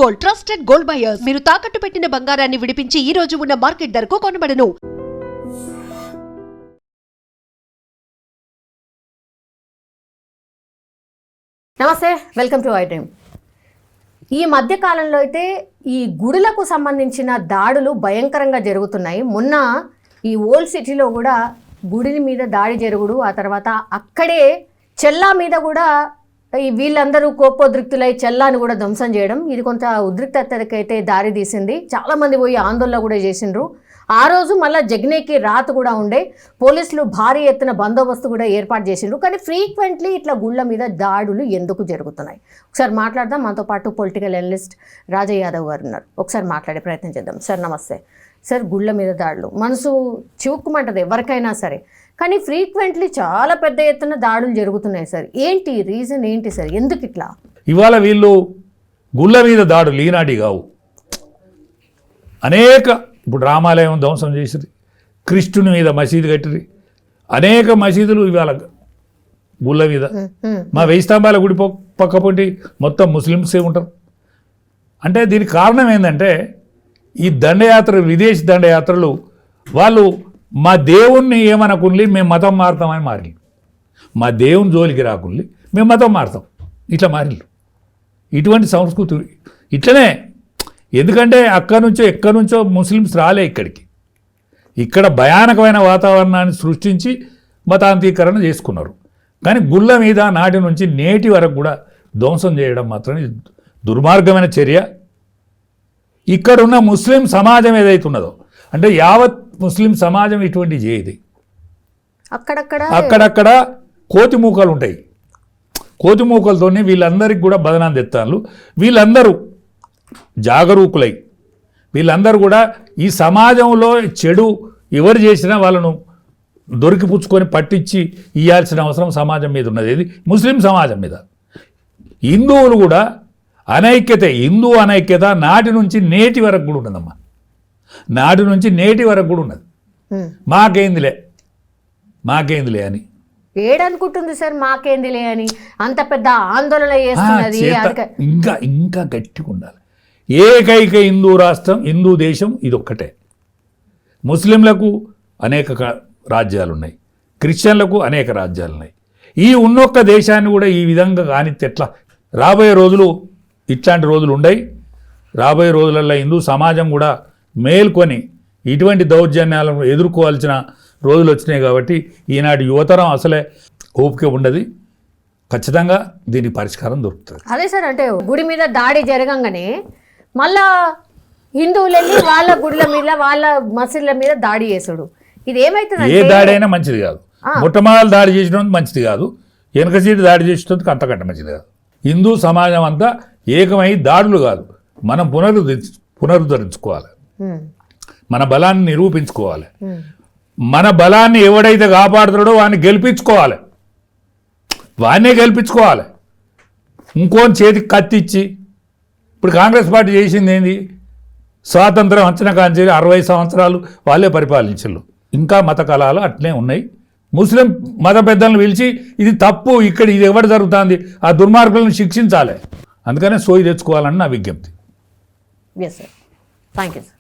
Gold, trusted gold buyers. మీరు తాకట్టు పెట్టిన బంగారాన్ని విడిపించి ఈ రోజు ఉన్న మార్కెట్ ధరకు కొనబడను. నమస్తే, వెల్కమ్ టు ఐ డ్రీమ్. ఈ మధ్య కాలంలో అయితే ఈ గుడులకు సంబంధించిన దాడులు భయంకరంగా జరుగుతున్నాయి. మొన్న ఈ ఓల్డ్ సిటీలో కూడా గుడిని మీద దాడి జరుగుడు, ఆ తర్వాత అక్కడే చెల్లా మీద కూడా ఈ వీళ్ళందరూ కోపోద్రిక్తులై చెల్లాని కూడా ధ్వంసం చేయడం, ఇది కొంత ఉద్రిక్తతకైతే దారి తీసింది. చాలామంది పోయి ఆందోళన కూడా చేసిండ్రు. ఆ రోజు మళ్ళీ జగ్నేకి రాత్ కూడా ఉండే, పోలీసులు భారీ ఎత్తున బందోబస్తు కూడా ఏర్పాటు చేసిండ్రు. కానీ ఫ్రీక్వెంట్లీ ఇట్లా గుళ్ళ మీద దాడులు ఎందుకు జరుగుతున్నాయి ఒకసారి మాట్లాడదాం. మనతో పాటు పొలిటికల్ అనలిస్ట్ రాజా యాదవ్ గారు ఉన్నారు, ఒకసారి మాట్లాడే ప్రయత్నం చేద్దాం. సార్ నమస్తే. సార్, గుళ్ళ మీద దాడులు మనసు చివుక్కుమంటది ఎవరికైనా సరే, కానీ ఫ్రీక్వెంట్లీ చాలా పెద్ద ఎత్తున దాడులు జరుగుతున్నాయి సార్. ఏంటి రీజన్ ఏంటి సార్, ఎందుకు ఇట్లా? ఇవాళ వీళ్ళు గుళ్ళ మీద దాడులు ఈనాటి కావు, అనేక ఇప్పుడు రామాలయం ధ్వంసం చేసిరి, కృష్ణుని మీద మసీదు కట్టిరి, అనేక మసీదులు ఇవాళ గుళ్ళ మీద. మా 1000 స్తంభాల గుడి పక్కపొంటి మొత్తం ముస్లిమ్సే ఉంటారు. అంటే దీనికి కారణం ఏంటంటే ఈ దండయాత్ర, విదేశీ దండయాత్రలు వాళ్ళు మా దేవుణ్ణి ఏమనకుండి మేము మతం మారుతామని మారి, మా దేవుని జోలికి రాకుండి మేము మతం మారుతాం ఇట్లా మారిళ్ళు. ఇటువంటి సంస్కృతి ఇట్లనే. ఎందుకంటే ఎక్కడి నుంచో ముస్లిమ్స్ రాలే ఇక్కడికి, ఇక్కడ భయానకమైన వాతావరణాన్ని సృష్టించి మతాంతీకరణ చేసుకున్నారు. కానీ గుళ్ళ మీద నాటి నుంచి నేటి వరకు కూడా ధ్వంసం చేయడం మాత్రం దుర్మార్గమైన చర్య. ఇక్కడున్న ముస్లిం సమాజం ఏదైతే ఉన్నదో, అంటే యావత్ ముస్లిం సమాజం ఇటువంటి చేయదు. అక్కడక్కడ కోతి మూకలు ఉంటాయి, కోతి మూకలతోనే వీళ్ళందరికీ కూడా బదనాన్ని తెత్తాను. వీళ్ళందరూ జాగరూకులై, వీళ్ళందరూ కూడా ఈ సమాజంలో చెడు ఎవరు చేసినా వాళ్ళను దొరికిపుచ్చుకొని పట్టించి ఇవ్వాల్సిన అవసరం సమాజం మీద ఉన్నది. ఇది ముస్లిం సమాజం మీద. హిందువులు కూడా అనైక్యత, హిందూ అనైక్యత నాటి నుంచి నేటి వరకు కూడా ఉన్నదమ్మా, నాటి నుంచి నేటి వరకు కూడా ఉన్నది. మాకేందిలే అని ఏడనుకుంటుంది సార్, మాకేందిలే అని అంత పెద్ద ఆందోళన చేస్తున్నది. ఇంకా గట్టిగా ఉండాలి. ఏకైక హిందూ రాష్ట్రం, హిందూ దేశం ఇదొక్కటే. ముస్లింలకు అనేక రాజ్యాలు ఉన్నాయి, క్రిస్టియన్లకు అనేక రాజ్యాలు ఉన్నాయి. ఈ ఉన్నొక్క దేశాన్ని కూడా ఈ విధంగా కానిస్తే ఎట్లా? రాబోయే రోజులు ఇట్లాంటి రోజులు ఉన్నాయి. రాబోయే రోజులలో హిందూ సమాజం కూడా మేల్కొని ఇటువంటి దౌర్జన్యాలను ఎదుర్కోవాల్సిన రోజులు వచ్చినాయి. కాబట్టి ఈనాటి యువతరం అసలే ఓపిక ఉండదు. ఖచ్చితంగా దీనికి పరిష్కారం దొరుకుతుంది. అదే సార్, అంటే గుడి మీద దాడి జరగంగానే మళ్ళా హిందువులు వెళ్ళి వాళ్ళ గుడిల మీద, వాళ్ళ మసీదుల మీద దాడి చేసుడు, ఇది ఏమైతుంది? ఏ దాడి అయినా మంచిది కాదు. మొట్టమొదటి దాడి చేసినందుకు మంచిది కాదు, వెనక సీటు దాడి చేసినందుకు అంతకంటే మంచిది కాదు. హిందూ సమాజం అంతా ఏకమై దాడులు కాదు, మనం పునరుద్ధరించుకోవాలి, మన బలాన్ని నిరూపించుకోవాలి. మన బలాన్ని ఎవడైతే కాపాడుతాడో వాడిని గెలిపించుకోవాలి, వాడినే గెలిపించుకోవాలి. ఇంకోని చేతికి కత్తిచ్చి, ఇప్పుడు కాంగ్రెస్ పార్టీ చేసింది ఏంది? స్వాతంత్రం వచ్చిన కాంచి 60 సంవత్సరాలు వాళ్ళే పరిపాలించారు. ఇంకా మత కళాలు అట్లే ఉన్నాయి. ముస్లిం మత పెద్దలను పిలిచి ఇది తప్పు, ఇక్కడ ఇది ఎవరు జరుగుతుంది, ఆ దుర్మార్గులను శిక్షించాలి. అందుకనే సోయి తెచ్చుకోవాలని నా విజ్ఞప్తి. Yes sir, thank you sir.